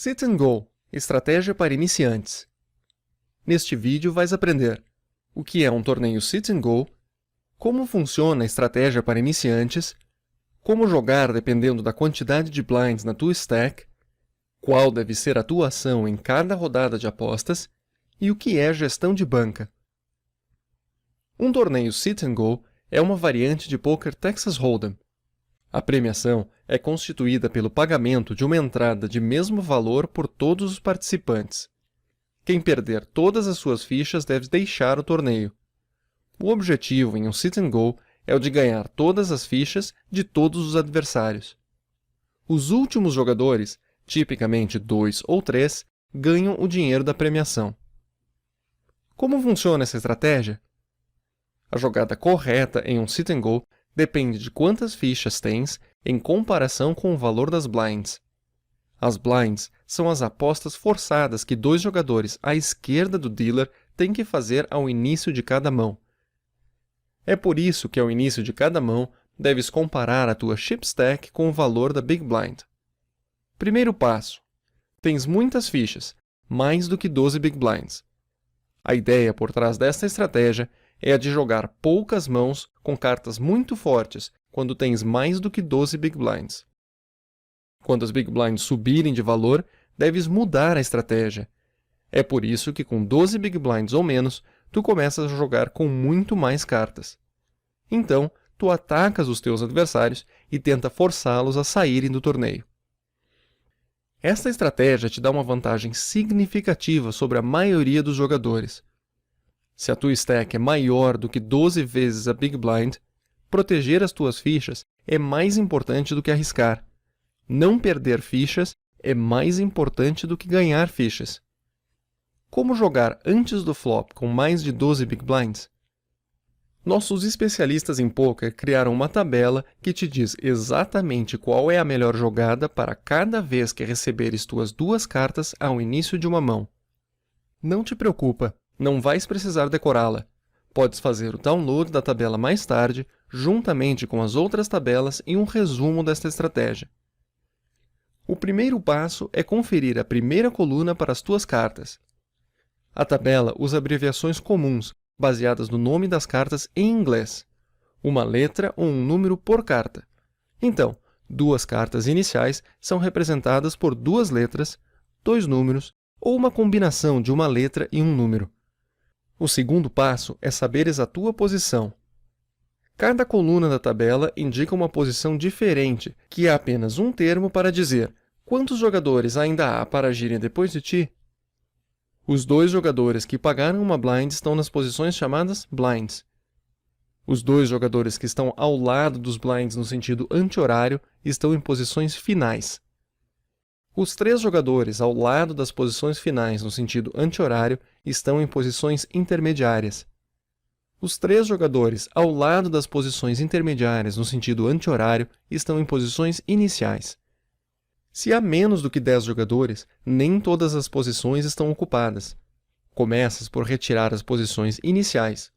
Sit and Go – Estratégia para iniciantes. Neste vídeo vais aprender o que é um torneio Sit and Go, como funciona a estratégia para iniciantes, como jogar dependendo da quantidade de blinds na tua stack, qual deve ser a tua ação em cada rodada de apostas e o que é gestão de banca. Um torneio Sit and Go é uma variante de poker Texas Hold'em. A premiação é constituída pelo pagamento de uma entrada de mesmo valor por todos os participantes. Quem perder todas as suas fichas deve deixar o torneio. O objetivo em um Sit and Go é o de ganhar todas as fichas de todos os adversários. Os últimos jogadores, tipicamente 2 ou 3, ganham o dinheiro da premiação. Como funciona essa estratégia? A jogada correta em um Sit and Go depende de quantas fichas tens em comparação com o valor das blinds. As blinds são as apostas forçadas que dois jogadores à esquerda do dealer têm que fazer ao início de cada mão. É por isso que ao início de cada mão deves comparar a tua chip stack com o valor da Big Blind. Primeiro passo. Tens muitas fichas, mais do que 12 Big Blinds. A ideia por trás desta estratégia é a de jogar poucas mãos com cartas muito fortes quando tens mais do que 12 Big Blinds. Quando as Big Blinds subirem de valor, deves mudar a estratégia. É por isso que com 12 Big Blinds ou menos, tu começas a jogar com muito mais cartas. Então, tu atacas os teus adversários e tenta forçá-los a saírem do torneio. Esta estratégia te dá uma vantagem significativa sobre a maioria dos jogadores. Se a tua stack é maior do que 12 vezes a Big Blind, proteger as tuas fichas é mais importante do que arriscar. Não perder fichas é mais importante do que ganhar fichas. Como jogar antes do flop com mais de 12 Big Blinds? Nossos especialistas em poker criaram uma tabela que te diz exatamente qual é a melhor jogada para cada vez que receberes tuas duas cartas ao início de uma mão. Não te preocupa, não vais precisar decorá-la. Podes fazer o download da tabela mais tarde, juntamente com as outras tabelas e um resumo desta estratégia. O primeiro passo é conferir a primeira coluna para as tuas cartas. A tabela usa abreviações comuns, baseadas no nome das cartas em inglês, uma letra ou um número por carta. Então, duas cartas iniciais são representadas por duas letras, dois números ou uma combinação de uma letra e um número. O segundo passo é saberes a tua posição. Cada coluna da tabela indica uma posição diferente, que é apenas um termo para dizer quantos jogadores ainda há para agirem depois de ti. Os dois jogadores que pagaram uma blind estão nas posições chamadas blinds. Os dois jogadores que estão ao lado dos blinds no sentido anti-horário estão em posições finais. Os três jogadores ao lado das posições finais no sentido anti-horário estão em posições intermediárias. Os três jogadores ao lado das posições intermediárias no sentido anti-horário estão em posições iniciais. Se há menos do que 10 jogadores, nem todas as posições estão ocupadas. Começas por retirar as posições iniciais.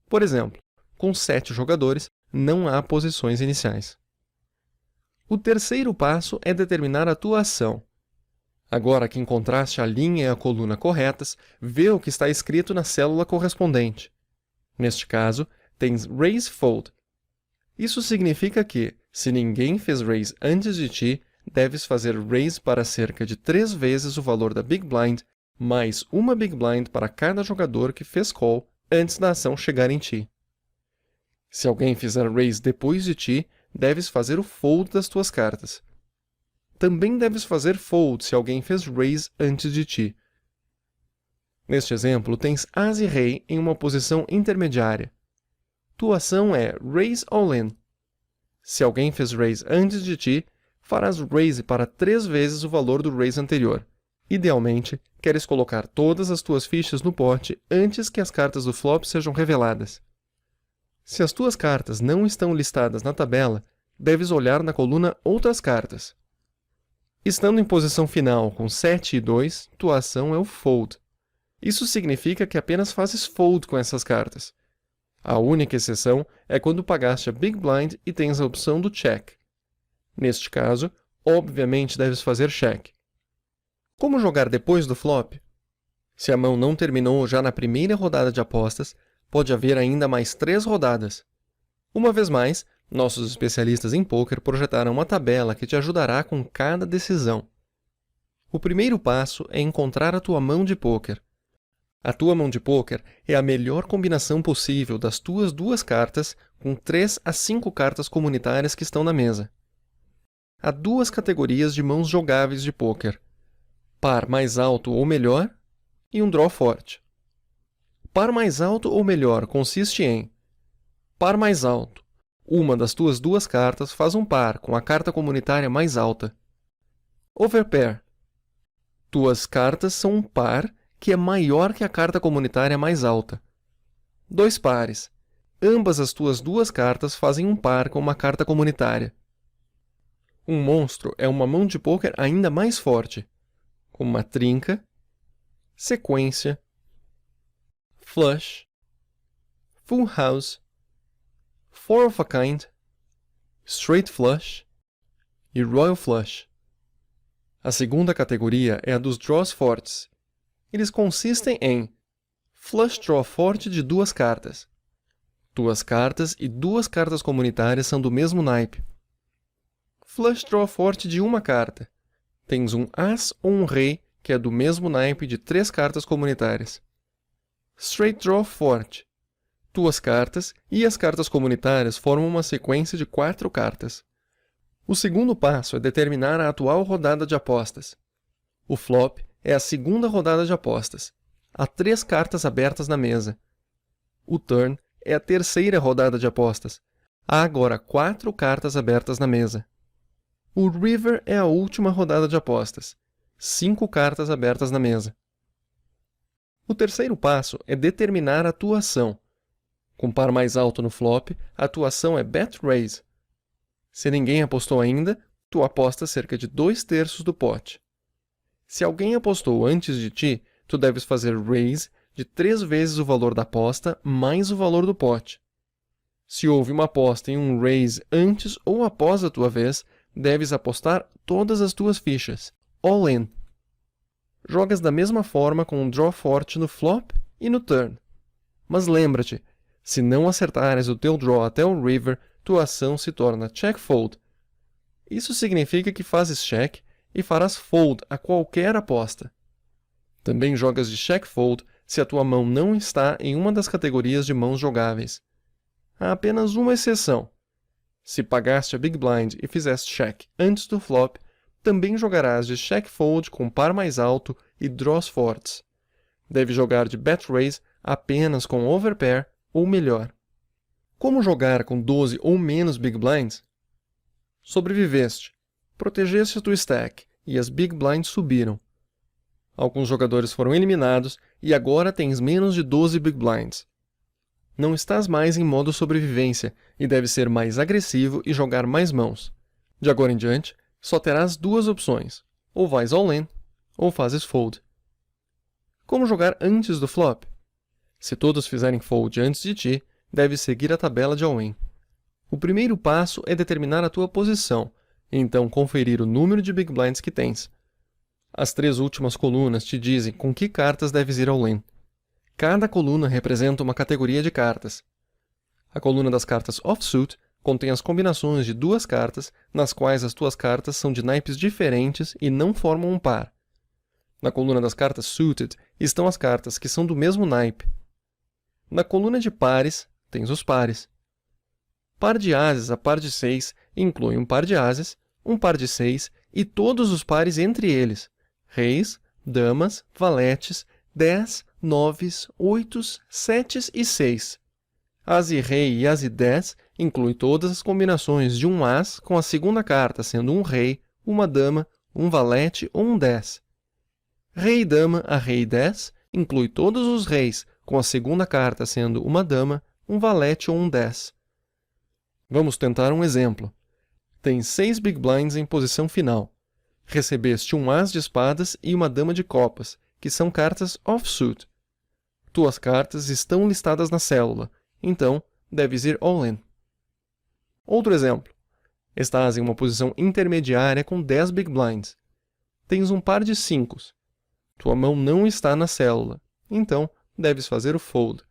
Por exemplo, com 7 jogadores, não há posições iniciais. O terceiro passo é determinar a tua ação. Agora que encontraste a linha e a coluna corretas, vê o que está escrito na célula correspondente. Neste caso, tens Raise Fold. Isso significa que, se ninguém fez raise antes de ti, deves fazer raise para cerca de 3 vezes o valor da Big Blind, mais uma Big Blind para cada jogador que fez call antes da ação chegar em ti. Se alguém fizer raise depois de ti, deves fazer o fold das tuas cartas. Também deves fazer fold se alguém fez raise antes de ti. Neste exemplo, tens As e Rei em uma posição intermediária. Tua ação é raise all in. Se alguém fez raise antes de ti, farás raise para 3 vezes o valor do raise anterior. Idealmente, queres colocar todas as tuas fichas no pote antes que as cartas do flop sejam reveladas. Se as tuas cartas não estão listadas na tabela, deves olhar na coluna Outras Cartas. Estando em posição final com 7 e 2, tua ação é o Fold. Isso significa que apenas fazes Fold com essas cartas. A única exceção é quando pagaste a Big Blind e tens a opção do Check. Neste caso, obviamente deves fazer check. Como jogar depois do flop? Se a mão não terminou já na primeira rodada de apostas, pode haver ainda mais 3 rodadas. Uma vez mais, nossos especialistas em pôquer projetaram uma tabela que te ajudará com cada decisão. O primeiro passo é encontrar a tua mão de pôquer. A tua mão de pôquer é a melhor combinação possível das tuas 2 cartas com 3 a 5 cartas comunitárias que estão na mesa. Há 2 categorias de mãos jogáveis de pôquer: par mais alto ou melhor e um draw forte. Par mais alto ou melhor consiste em: par mais alto. Uma das tuas 2 cartas faz um par com a carta comunitária mais alta. Overpair. Tuas cartas são um par que é maior que a carta comunitária mais alta. 2 pares. Ambas as tuas 2 cartas fazem um par com uma carta comunitária. Um monstro é uma mão de pôquer ainda mais forte, como uma trinca, sequência, flush, full house, four of a kind, straight flush e royal flush. A segunda categoria é a dos draws fortes. Eles consistem em flush draw forte de 2 cartas. 2 cartas e 2 cartas comunitárias são do mesmo naipe. Flush draw forte de 1 carta. Tens um as ou um rei que é do mesmo naipe de 3 cartas comunitárias. Straight draw forte. 2 cartas e as cartas comunitárias formam uma sequência de 4 cartas. O segundo passo é determinar a atual rodada de apostas. O flop é a segunda rodada de apostas. Há 3 cartas abertas na mesa. O turn é a terceira rodada de apostas. Há agora 4 cartas abertas na mesa. O river é a última rodada de apostas. 5 cartas abertas na mesa. O terceiro passo é determinar a tua ação. Com par mais alto no flop, a tua ação é bet raise. Se ninguém apostou ainda, tu apostas cerca de 2/3 do pote. Se alguém apostou antes de ti, tu deves fazer raise de 3 vezes o valor da aposta mais o valor do pote. Se houve uma aposta em um raise antes ou após a tua vez, deves apostar todas as tuas fichas, all in. Jogas da mesma forma com um draw forte no flop e no turn. Mas lembra-te, se não acertares o teu draw até o river, tua ação se torna check fold. Isso significa que fazes check e farás fold a qualquer aposta. Também jogas de check fold se a tua mão não está em uma das categorias de mãos jogáveis. Há apenas uma exceção. Se pagaste a Big Blind e fizeste check antes do flop, também jogarás de check fold com par mais alto e draws fortes. Deve jogar de bet raise apenas com overpair ou melhor. Como jogar com 12 ou menos Big Blinds? Sobreviveste. Protegeste a tua stack e as Big Blinds subiram. Alguns jogadores foram eliminados e agora tens menos de 12 Big Blinds. Não estás mais em modo sobrevivência e deves ser mais agressivo e jogar mais mãos. De agora em diante, só terás 2 opções. Ou vais all in, ou fazes fold. Como jogar antes do flop? Se todos fizerem fold antes de ti, deves seguir a tabela de all in. O primeiro passo é determinar a tua posição, e então conferir o número de Big Blinds que tens. As 3 últimas colunas te dizem com que cartas deves ir all in. Cada coluna representa uma categoria de cartas. A coluna das cartas offsuit contém as combinações de 2 cartas, nas quais as tuas cartas são de naipes diferentes e não formam um par. Na coluna das cartas suited estão as cartas que são do mesmo naipe. Na coluna de pares, tens os pares. Par de ases a par de 6 inclui um par de ases, um par de 6 e todos os pares entre eles: reis, damas, valetes, 10, 9, 8, 7 e 6. As e rei e as e 10 inclui todas as combinações de um as com a segunda carta sendo um rei, uma dama, um valete ou um 10. Rei e dama a rei 10 inclui todos os reis com a segunda carta sendo uma dama, um valete ou um 10. Vamos tentar um exemplo. Tens 6 Big Blinds em posição final. Recebeste um as de espadas e uma dama de copas, que são cartas offsuit. Tuas cartas estão listadas na célula, então deves ir all in. Outro exemplo. Estás em uma posição intermediária com 10 Big Blinds. tens um par de 5. Tua mão não está na célula, então deves fazer o fold.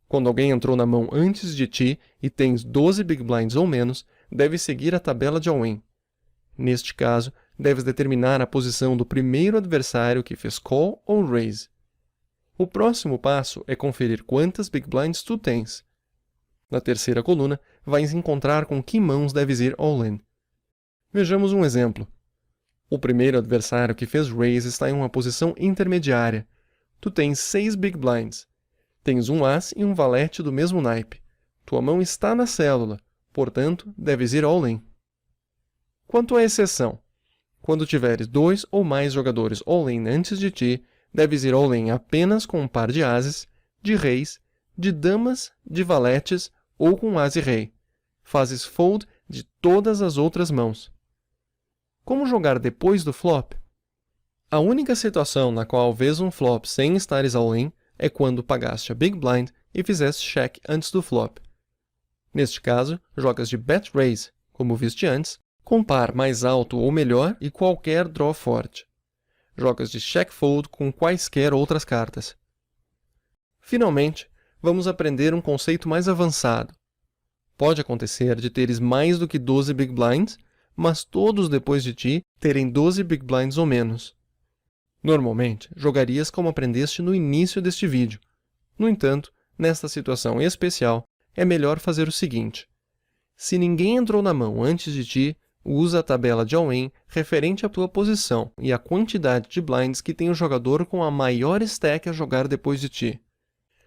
Quando alguém entrou na mão antes de ti e tens 12 big blinds ou menos, deves seguir a tabela de all-in. Neste caso, deves determinar a posição do primeiro adversário que fez call ou raise. O próximo passo é conferir quantas big blinds tu tens. Na terceira coluna, vais encontrar com que mãos deves ir all-in. Vejamos um exemplo. O primeiro adversário que fez raise está em uma posição intermediária. Tu tens 6 big blinds. Tens um as e um valete do mesmo naipe. Tua mão está na célula, portanto, deves ir all-in. Quanto à exceção, quando tiveres 2 ou mais jogadores all-in antes de ti, deves ir all-in apenas com um par de ases, de reis, de damas, de valetes ou com as e rei. Fazes fold de todas as outras mãos. Como jogar depois do flop? A única situação na qual vês um flop sem estares all-in é quando pagaste a big blind e fizeste check antes do flop. Neste caso, jogas de bet raise, como viste antes, com par mais alto ou melhor e qualquer draw forte. Jogas de check fold com quaisquer outras cartas. Finalmente, vamos aprender um conceito mais avançado. Pode acontecer de teres mais do que 12 big blinds, mas todos depois de ti terem 12 big blinds ou menos. Normalmente, jogarias como aprendeste no início deste vídeo. No entanto, nesta situação especial, é melhor fazer o seguinte. Se ninguém entrou na mão antes de ti, usa a tabela de all-in referente à tua posição e à quantidade de blinds que tem o jogador com a maior stack a jogar depois de ti.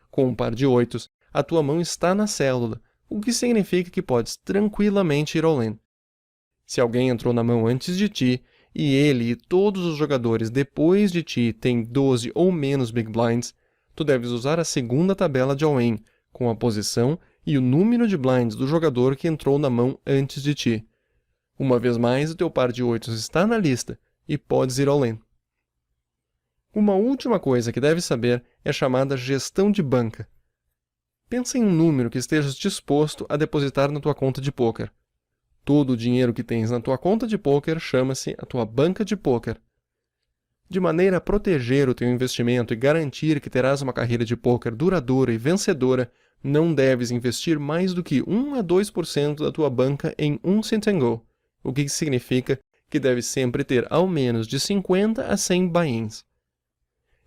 Com um par de 8, a tua mão está na célula, o que significa que podes tranquilamente ir all-in. Se alguém entrou na mão antes de ti, e ele e todos os jogadores depois de ti têm 12 ou menos big blinds, tu deves usar a segunda tabela de all-in, com a posição e o número de blinds do jogador que entrou na mão antes de ti. Uma vez mais, o teu par de 8 está na lista e podes ir all-in. Uma última coisa que deves saber é chamada gestão de banca. Pensa em um número que estejas disposto a depositar na tua conta de poker. Todo o dinheiro que tens na tua conta de poker chama-se a tua banca de poker. De maneira a proteger o teu investimento e garantir que terás uma carreira de poker duradoura e vencedora, não deves investir mais do que 1 a 2% da tua banca em um sit and go, o que significa que deves sempre ter ao menos de 50 a 100 buy-ins.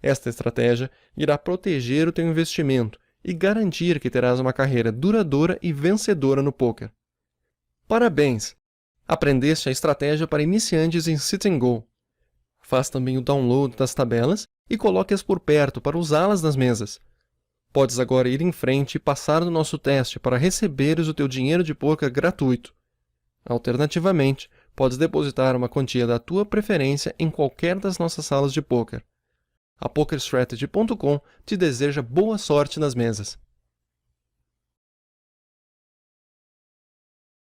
Esta estratégia irá proteger o teu investimento e garantir que terás uma carreira duradoura e vencedora no poker. Parabéns! Aprendeste a estratégia para iniciantes em sit and go. Faz também o download das tabelas e coloque-as por perto para usá-las nas mesas. Podes agora ir em frente e passar no nosso teste para receberes o teu dinheiro de poker gratuito. Alternativamente, podes depositar uma quantia da tua preferência em qualquer das nossas salas de poker. A PokerStrategy.com te deseja boa sorte nas mesas.